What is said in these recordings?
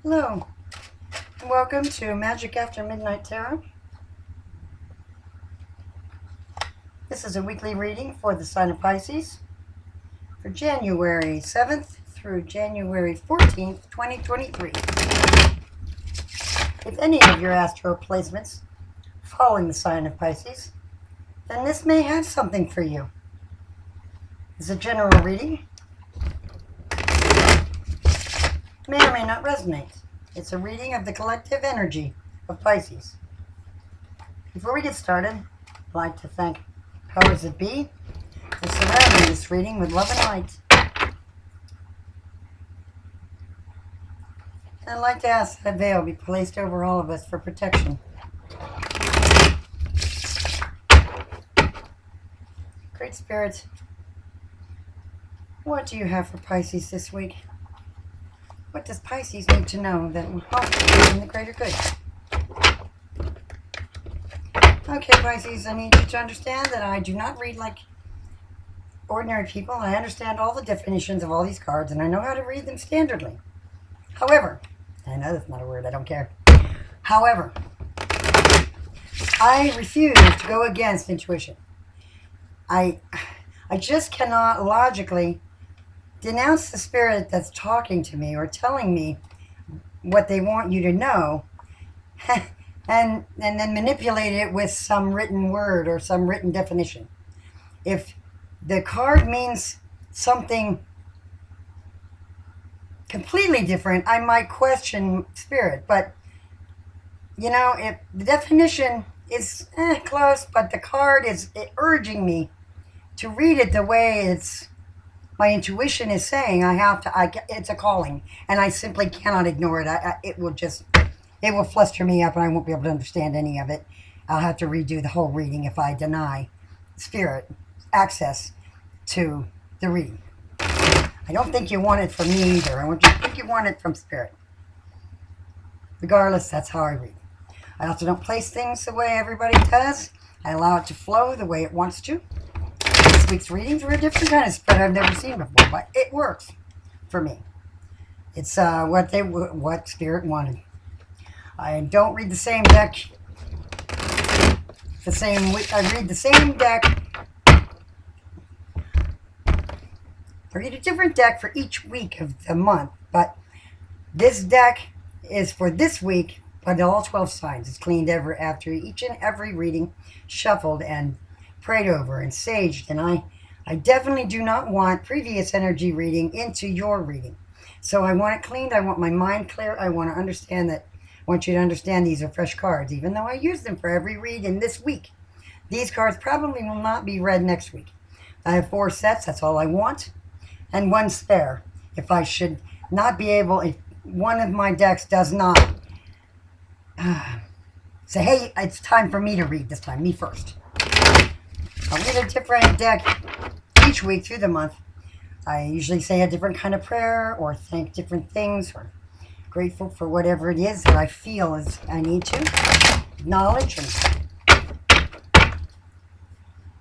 Hello, and welcome to Magic After Midnight Tarot. This is a weekly reading for the sign of Pisces for January 7th through January 14th, 2023. If any of your astro placements fall in the sign of Pisces, then this may have something for you. It's a general reading. May or may not resonate. It's a reading of the collective energy of Pisces. Before we get started, I'd like to thank powers that be for surrounding this reading with love and light. And I'd like to ask that veil be placed over all of us for protection. Great Spirit, what do you have for Pisces this week? What does Pisces need to know that will help them in the greater good? Okay, Pisces, I need you to understand that I do not read like ordinary people. I understand all the definitions of all these cards, and I know how to read them standardly. However, I know that's not a word, I don't care. However, I refuse to go against intuition. I just cannot logically denounce the spirit that's talking to me or telling me what they want you to know and then manipulate it with some written word or some written definition. If the card means something completely different, I might question spirit. But, you know, if the definition is close, but the card is urging me to read it the way my intuition is saying, it's a calling, and I simply cannot ignore it. It will fluster me up, and I won't be able to understand any of it. I'll have to redo the whole reading if I deny spirit access to the reading. I don't think you want it from me either. I think you want it from spirit. Regardless, that's how I read. I also don't place things the way everybody does. I allow it to flow the way it wants to. This week's readings were a different kind of spread I've never seen before, but it works for me. It's what spirit wanted. I don't read the same deck the same week. I read the same deck. I read a different deck for each week of the month, but this deck is for this week, but all 12 signs. It's cleaned after each and every reading, shuffled and prayed over and saged, and I definitely do not want previous energy reading into your reading. So I want it cleaned. I want my mind clear. I want to understand that. I want you to understand these are fresh cards, even though I use them for every read in this week. These cards probably will not be read next week. I have 4 sets. That's all I want, and 1 spare. If I should not be able, if one of my decks does not say, hey, it's time for me to read this time, me first. I'll read a different deck each week through the month. I usually say a different kind of prayer or thank different things or grateful for whatever it is that I feel is I need to acknowledge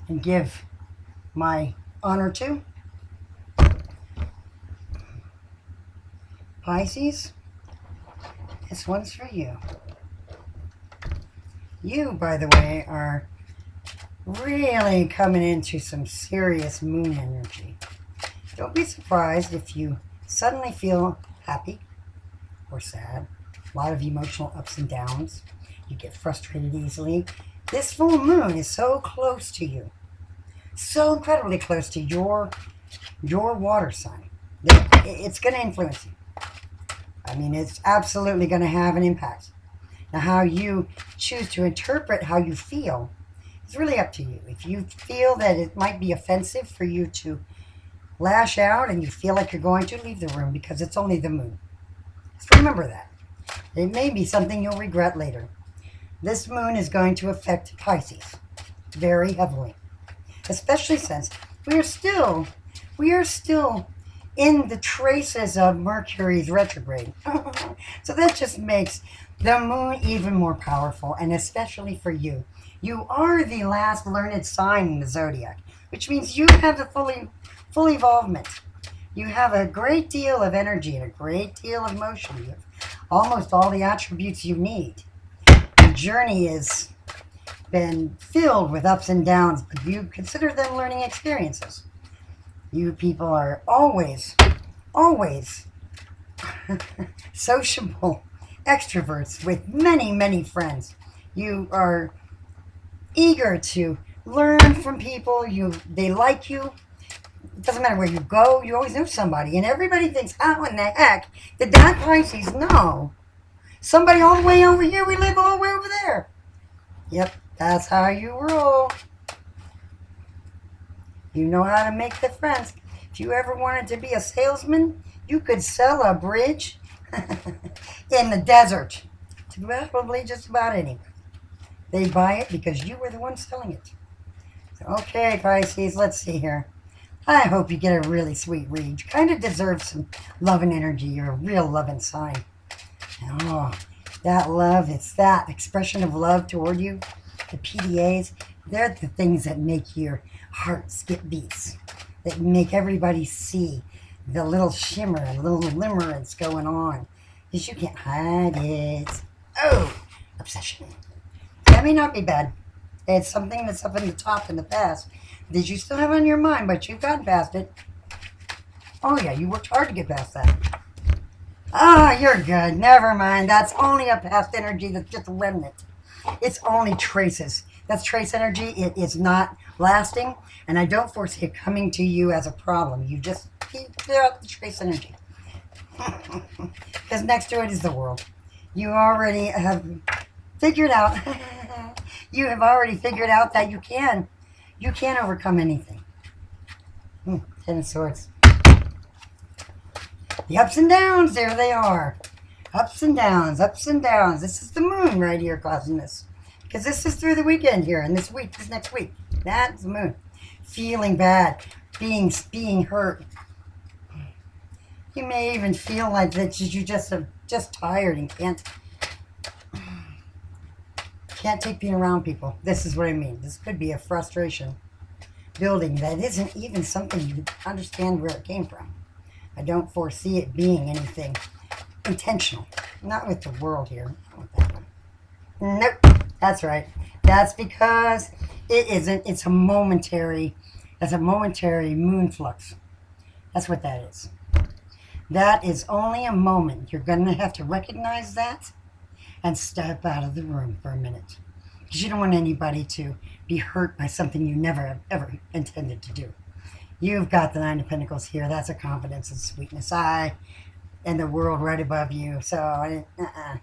and give my honor to. Pisces, this one's for you. You, by the way, are really coming into some serious moon energy. Don't be surprised if you suddenly feel happy or sad. A lot of emotional ups and downs. You get frustrated easily. This full moon is so close to you. So incredibly close to your water sign. It's going to influence you. I mean, it's absolutely going to have an impact. Now, how you choose to interpret how you feel, it's really up to you. If you feel that it might be offensive for you to lash out and you feel like you're going to, leave the room, because it's only the moon. Just remember that. It may be something you'll regret later. This moon is going to affect Pisces very heavily, especially since we are still in the traces of Mercury's retrograde. So that just makes the moon even more powerful, and especially for you. You are the last learned sign in the zodiac, which means you have the full involvement. You have a great deal of energy and a great deal of motion. You have almost all the attributes you need. The journey has been filled with ups and downs, but you consider them learning experiences. You people are always, always sociable extroverts with many, many friends. You are eager to learn from people. They like you. It doesn't matter where you go, you always know somebody. And everybody thinks, how in the heck did that Pisces know? Somebody all the way over here, we live all the way over there. Yep, that's how you roll. You know how to make the friends. If you ever wanted to be a salesman, you could sell a bridge in the desert to probably just about anybody. They buy it because you were the one selling it. So, okay, Pisces, let's see here. I hope you get a really sweet read. You kind of deserve some love and energy. You're a real loving sign. Oh, that love, it's that expression of love toward you. The PDAs, they're the things that make your heart skip beats. That make everybody see the little shimmer and little limerence going on. Because you can't hide it. Oh, obsession. That may not be bad. It's something that's up in the top in the past that you still have on your mind, but you've gotten past it. Oh yeah, you worked hard to get past that. Ah, you're good. Never mind. That's only a past energy that's just a remnant. It's only traces. That's trace energy. It is not lasting, and I don't foresee it coming to you as a problem. You just clear out the trace energy. Because next to it is the world. You already have figured out, you have already figured out that you can overcome anything. Ten of Swords. The ups and downs, there they are. Ups and downs, ups and downs. This is the moon right here causing this. Because this is through the weekend here, and this next week. That's the moon. Feeling bad, being hurt. You may even feel like that you just tired and can't take being around people. This is what I mean. This could be a frustration building that isn't even something you understand where it came from. I don't foresee it being anything intentional. Not with the world here. Not with that one. Nope. That's right. That's because it isn't. It's a momentary moon flux. That's what that is. That is only a moment. You're going to have to recognize that and step out of the room for a minute. Because you don't want anybody to be hurt by something you never, ever intended to do. You've got the Nine of Pentacles here. That's a confidence and sweetness. And the world right above you. So,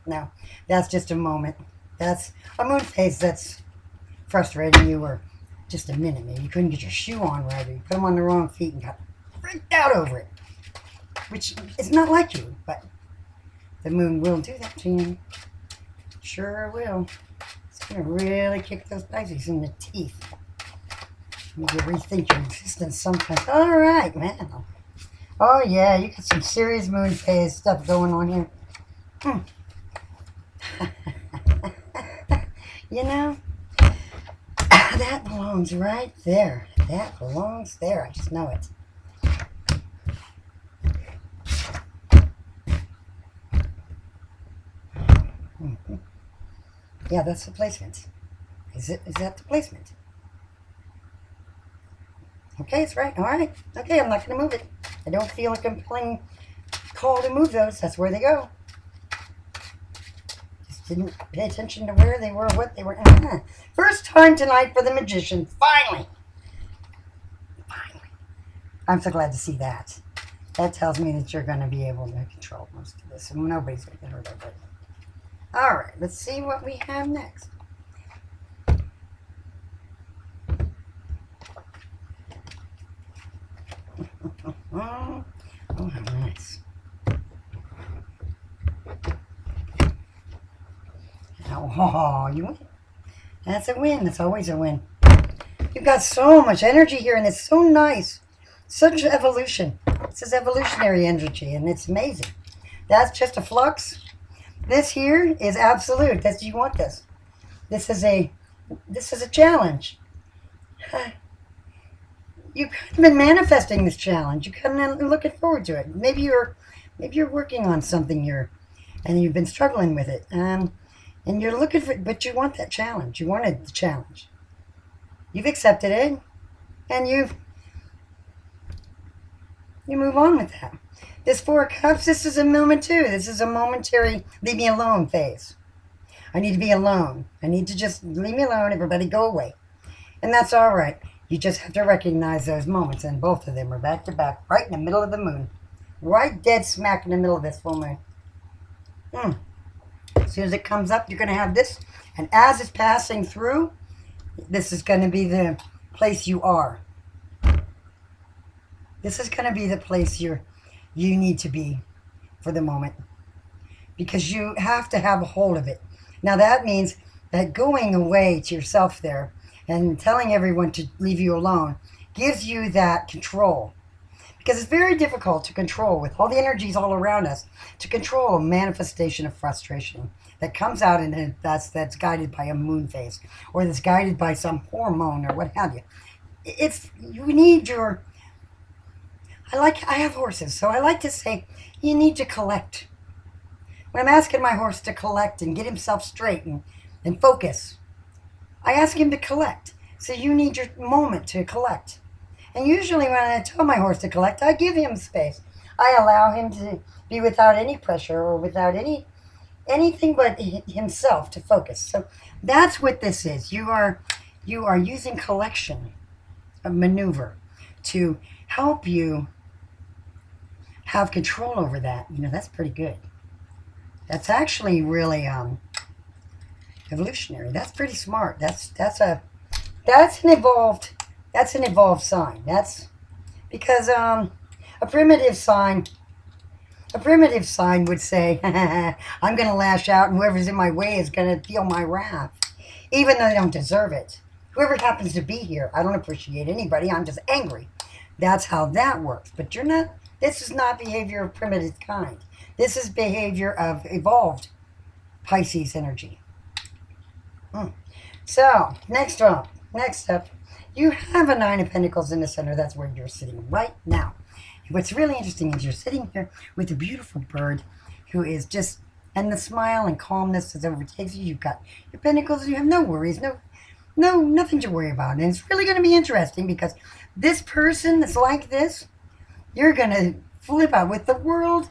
no. That's just a moment. That's a moon phase that's frustrating you, or just a minute. Maybe you couldn't get your shoe on right, or you put them on the wrong feet and got freaked out over it. Which is not like you, but the moon will do that to you. Sure will. It's going to really kick those Pisces in the teeth. Make you rethink your existence sometimes. All right, man. Oh, yeah, you got some serious moon phase stuff going on here. You know, that belongs right there. That belongs there. I just know it. Yeah, that's the placement. Is that the placement? Okay, it's right. All right. Okay, I'm not going to move it. I don't feel a compelling call to move those. That's where they go. Just didn't pay attention to where they were, what they were. First time tonight for the Magician. Finally. Finally. I'm so glad to see that. That tells me that you're going to be able to control most of this, and nobody's going to get hurt over it. All right, let's see what we have next. Oh, how nice. Oh, you win. That's a win. That's always a win. You've got so much energy here, and it's so nice. Such evolution. This is evolutionary energy, and it's amazing. That's just a flux. This here is absolute. That's, you want this. This is a challenge. you've kind of been manifesting this challenge. You kind of looking forward to it. Maybe you're working on something here, and you've been struggling with it. And you're looking for, but you want that challenge. You wanted the challenge. You've accepted it, and you move on with that. This Four of Cups, this is a moment too. This is a momentary leave me alone phase. I need to be alone. I need to just leave me alone. Everybody go away. And that's all right. You just have to recognize those moments. And both of them are back to back, right in the middle of the moon. Right dead smack in the middle of this full moon. As soon as it comes up, you're going to have this. And as it's passing through, this is going to be the place you are. This is going to be the place you need to be for the moment. Because you have to have a hold of it. Now that means that going away to yourself there and telling everyone to leave you alone gives you that control. Because it's very difficult to control, with all the energies all around us, to control a manifestation of frustration that comes out and that's guided by a moon phase, or that's guided by some hormone or what have you. You need your... I have horses, so I like to say you need to collect. When I'm asking my horse to collect and get himself straight and focus, I ask him to collect. So you need your moment to collect. And usually when I tell my horse to collect, I give him space. I allow him to be without any pressure or without anything but himself to focus. So that's what this is. You are using collection, a maneuver, to help you have control over that. That's pretty good. That's actually really evolutionary. That's pretty smart. That's an evolved sign. That's because a primitive sign would say, I'm going to lash out, and whoever's in my way is going to feel my wrath, even though they don't deserve it. Whoever happens to be here, I don't appreciate anybody. I'm just angry. That's how that works. But you're not. This is not behavior of primitive kind. This is behavior of evolved Pisces energy. So, next up, you have a Nine of Pentacles in the center. That's where you're sitting right now. What's really interesting is you're sitting here with a beautiful bird who is just, and the smile and calmness that overtakes you. You've got your pentacles, you have no worries, nothing to worry about. And it's really going to be interesting because this person that's like this, you're going to flip out with the world.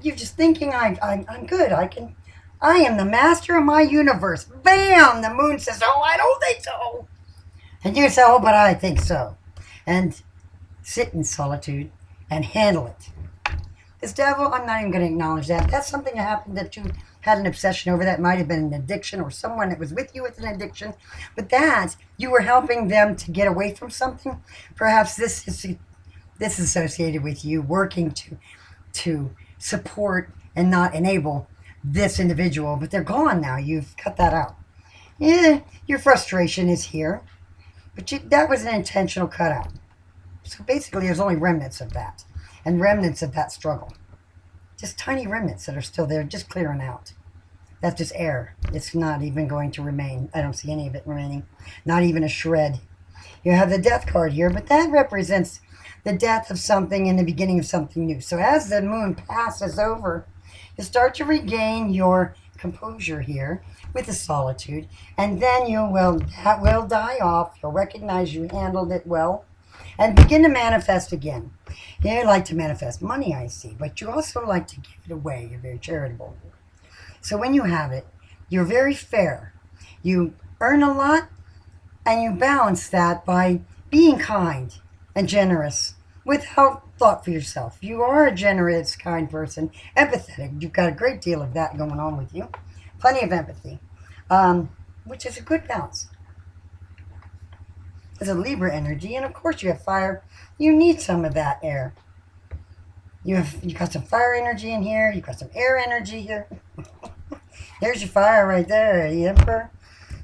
You're just thinking, I'm good. I am the master of my universe. Bam! The moon says, oh, I don't think so. And you say, oh, but I think so. And sit in solitude and handle it. This devil, I'm not even going to acknowledge that. That's something that happened that you had an obsession over. That might have been an addiction, or someone that was with you with an addiction. But that, you were helping them to get away from something. Perhaps this is associated with you working to support and not enable this individual. But they're gone now. You've cut that out. Yeah, your frustration is here. But that was an intentional cutout. So basically, there's only remnants of that. And remnants of that struggle. Just tiny remnants that are still there, just clearing out. That's just air. It's not even going to remain. I don't see any of it remaining. Not even a shred. You have the death card here, but that represents the death of something and the beginning of something new. So as the moon passes over, you start to regain your composure here with the solitude. And then that will die off. You'll recognize you handled it well. And begin to manifest again. You like to manifest money, I see, but you also like to give it away. You're very charitable. So when you have it, you're very fair. You earn a lot, and you balance that by being kind and generous without thought for yourself. You are a generous, kind person, empathetic. You've got a great deal of that going on with you. Plenty of empathy, which is a good balance. It's a Libra energy, and of course you have fire. You need some of that air. You got some fire energy in here. You got some air energy here. There's your fire right there, the Emperor.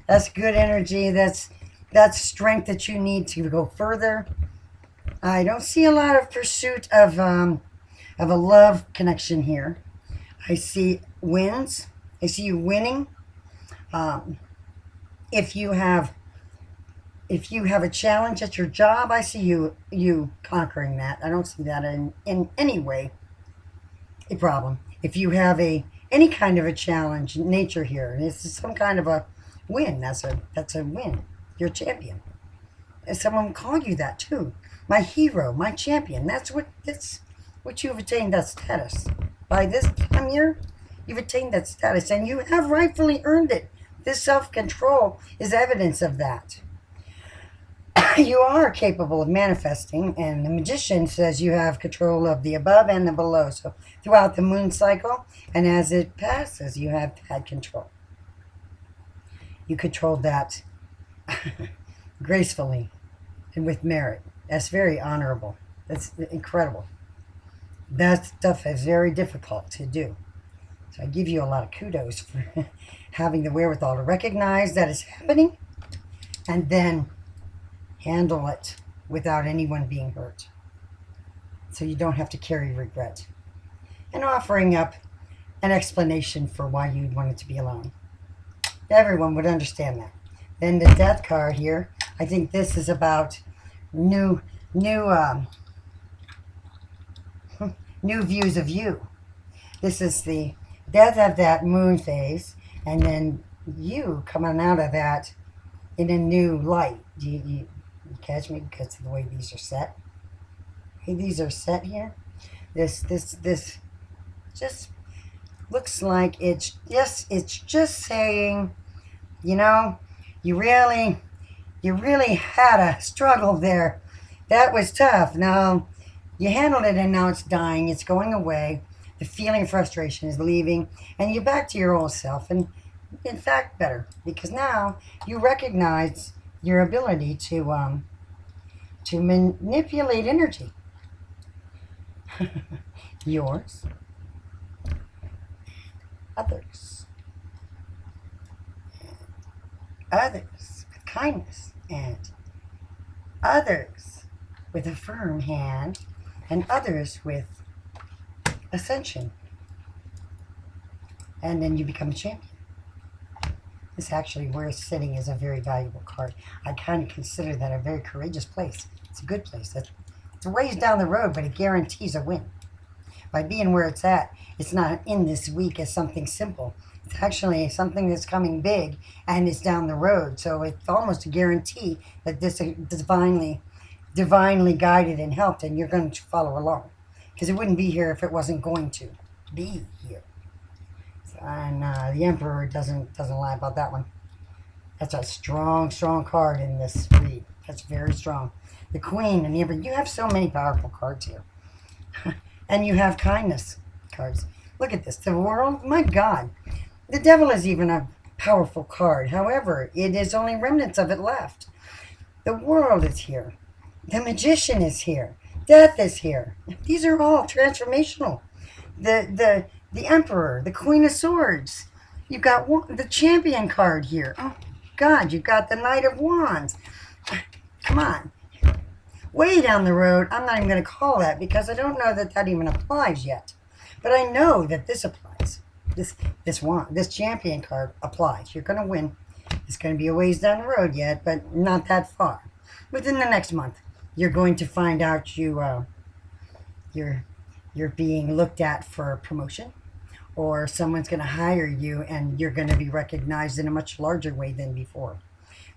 That's good energy. That's strength that you need to go further. I don't see a lot of pursuit of a love connection here. I see wins. I see you winning. If you have If you have a challenge at your job, I see you conquering that. I don't see that in any way a problem. If you have any kind of a challenge in nature here, this is some kind of a win. That's a win. You're a champion. And someone will call you that too. My hero, my champion. That's what you've attained that status. By this time here, you've attained that status and you have rightfully earned it. This self-control is evidence of that. You are capable of manifesting, and the magician says you have control of the above and the below. So throughout the moon cycle, and as it passes, you have had control. You controlled that gracefully and with merit. That's very honorable. That's incredible. That stuff is very difficult to do. So I give you a lot of kudos for having the wherewithal to recognize that it's happening and then handle it without anyone being hurt. So you don't have to carry regret. And offering up an explanation for why you'd want it to be alone. Everyone would understand that. Then the death card here, I think this is about new views of you. This is the death of that moon phase, and then you coming out of that in a new light. You catch me because of the way these are set? Hey, these are set here. This just looks like it's just saying, you know, you really had a struggle there. That was tough. Now you handled it and now it's dying. It's going away. The feeling of frustration is leaving and you're back to your old self, and in fact better, because now you recognize your ability to manipulate energy. Yours, others with kindness, and others with a firm hand, and others with ascension. And then you become a champion. This actually, where it's sitting, is a very valuable card. I kind of consider that a very courageous place. It's a good place. It's a ways down the road, but it guarantees a win. By being where it's at, it's not in this week as something simple. It's actually something that's coming big and it's down the road. So it's almost a guarantee that this is divinely guided and helped, and you're going to follow along. Because it wouldn't be here if it wasn't going to be here. And the Emperor doesn't lie about that one. That's a strong card in this read. That's very strong. The Queen and the Emperor. You have so many powerful cards here. And you have kindness cards. Look at this. The World. My God. The Devil is even a powerful card. However, it is only remnants of it left. The World is here. The Magician is here. Death is here. These are all transformational. The Emperor, the Queen of Swords. You've got the Champion card here. Oh, God, you've got the Knight of Wands. Come on. Way down the road, I'm not even going to call that because I don't know that even applies yet. But I know that this applies. This Champion card applies. You're going to win. It's going to be a ways down the road yet, but not that far. Within the next month, you're going to find out you're being looked at for promotion, or someone's going to hire you and you're going to be recognized in a much larger way than before.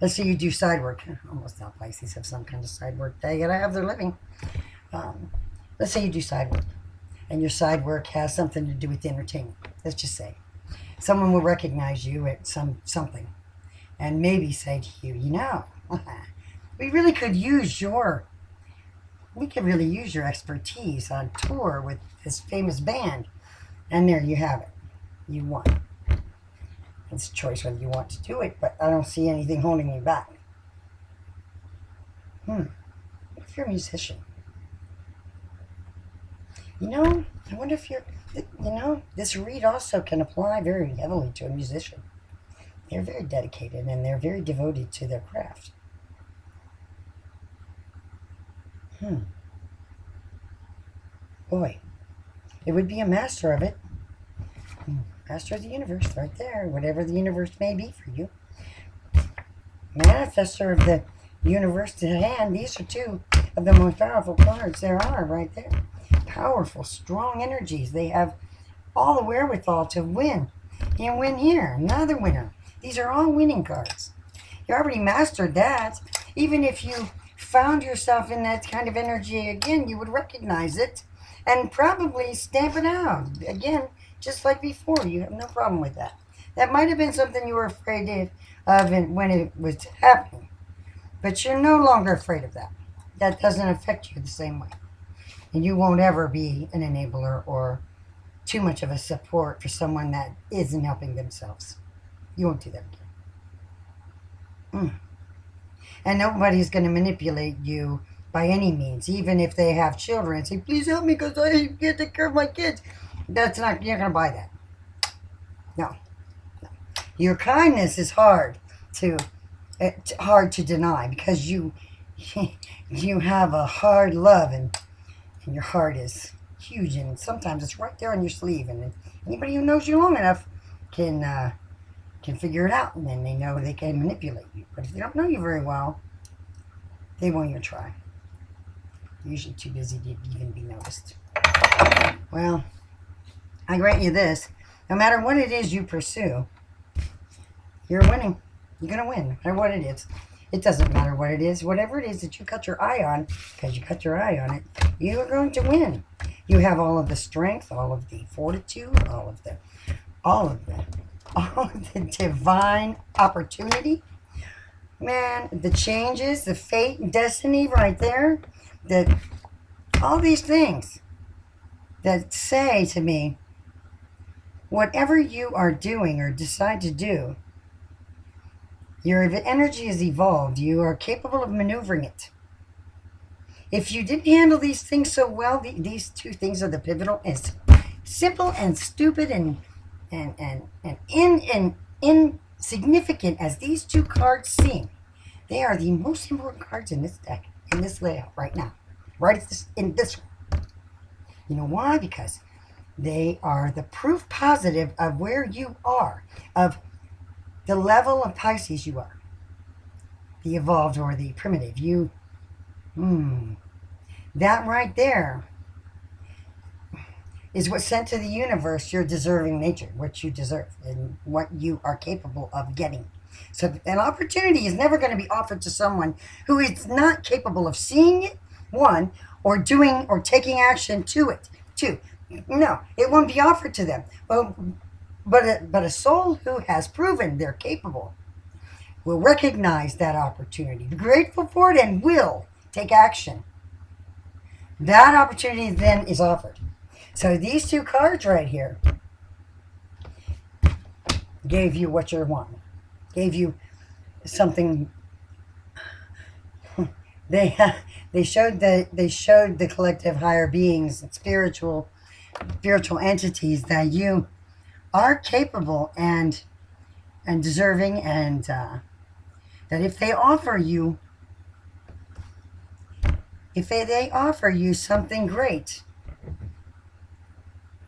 Let's say you do side work. Almost all Pisces have some kind of side work. They gotta have their living. Let's say you do side work, and your side work has something to do with entertainment. Let's just say someone will recognize you at something, and maybe say to you, you know, we could really use your expertise on tour with this famous band. And there you have it. You won. It's a choice whether you want to do it, but I don't see anything holding you back. What if you're a musician? You know, I wonder if this read also can apply very heavily to a musician. They're very dedicated and they're very devoted to their craft. Boy, it would be a master of it. Master of the universe, right there. Whatever the universe may be for you. Manifestor of the universe to hand. These are two of the most powerful cards there are right there. Powerful, strong energies. They have all the wherewithal to win. You win here, another winner. These are all winning cards. You already mastered that. Even if you found yourself in that kind of energy again, you would recognize it and probably stamp it out. Again, just like before, you have no problem with that. That might have been something you were afraid of when it was happening, but you're no longer afraid of that. That doesn't affect you the same way. And you won't ever be an enabler or too much of a support for someone that isn't helping themselves. You won't do that again. And nobody's going to manipulate you by any means, even if they have children. Say, please help me because I can't take care of my kids. That's not, you're going to buy that. No. Your kindness is hard to deny because you have a hard love and your heart is huge, and sometimes it's right there on your sleeve, and anybody who knows you long enough can figure it out, and then they know they can manipulate you. But if they don't know you very well, they won't even try. You're usually too busy to even be noticed. Well, I grant you this. No matter what it is you pursue, you're winning. You're going to win, no matter what it is. It doesn't matter what it is. Whatever it is that you cut your eye on, because you cut your eye on it, you are going to win. You have all of the strength, all of the fortitude, all of the divine opportunity. Man, the changes, the fate and destiny right there, all these things that say to me, whatever you are doing or decide to do, your energy is evolved. You are capable of maneuvering it. If you didn't handle these things so well, these two things are the pivotal. As simple and stupid and insignificant as these two cards seem, they are the most important cards in this deck, in this layout right now. Right in this one. You know why? Because they are the proof positive of where you are, of the level of Pisces you are. The evolved or the primitive. That right there is what sent to the universe your deserving nature, what you deserve and what you are capable of getting. So an opportunity is never going to be offered to someone who is not capable of seeing it, one, or doing or taking action to it, two. No, it won't be offered to them. But a soul who has proven they're capable will recognize that opportunity, be grateful for it, and will take action. That opportunity then is offered. So these two cards right here gave you what you're wanting. Gave you something. They showed the collective higher beings and spiritual entities that you are capable and deserving, and that if they offer you something great,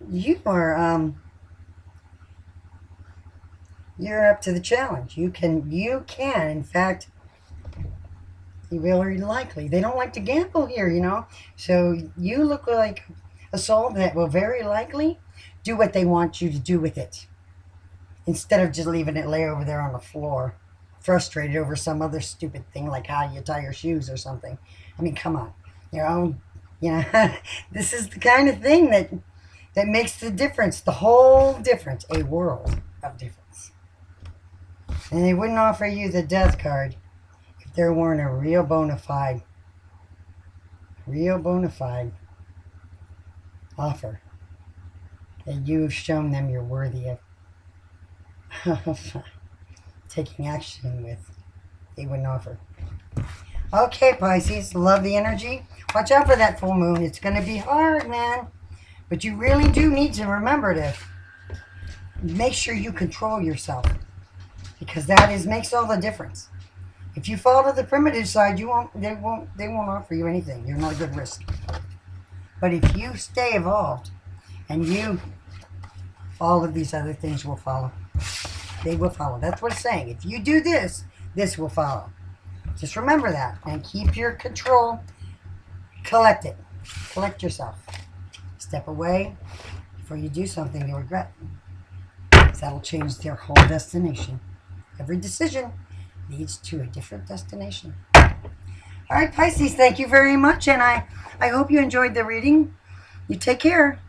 you're up to the challenge. You can in fact, very likely, they don't like to gamble here, so you look like a soul that will very likely do what they want you to do with it, instead of just leaving it lay over there on the floor, frustrated over some other stupid thing like how you tie your shoes or something. I mean, come on, this is the kind of thing that makes the difference, the whole difference, a world of difference. And they wouldn't offer you the death card if there weren't a real bona fide offer that you've shown them you're worthy of taking action with. They wouldn't offer. Okay, Pisces, love the energy. Watch out for that full moon. It's going to be hard, man. But you really do need to remember to make sure you control yourself, because that makes all the difference. If you fall to the primitive side, they won't offer you anything. You're not a good risk. But if you stay evolved, and all of these other things will follow. They will follow. That's what it's saying. If you do this, this will follow. Just remember that and keep your control. Collect it. Collect yourself. Step away before you do something you regret. Because that'll change their whole destination. Every decision leads to a different destination. All right, Pisces, thank you very much. And I hope you enjoyed the reading. You take care.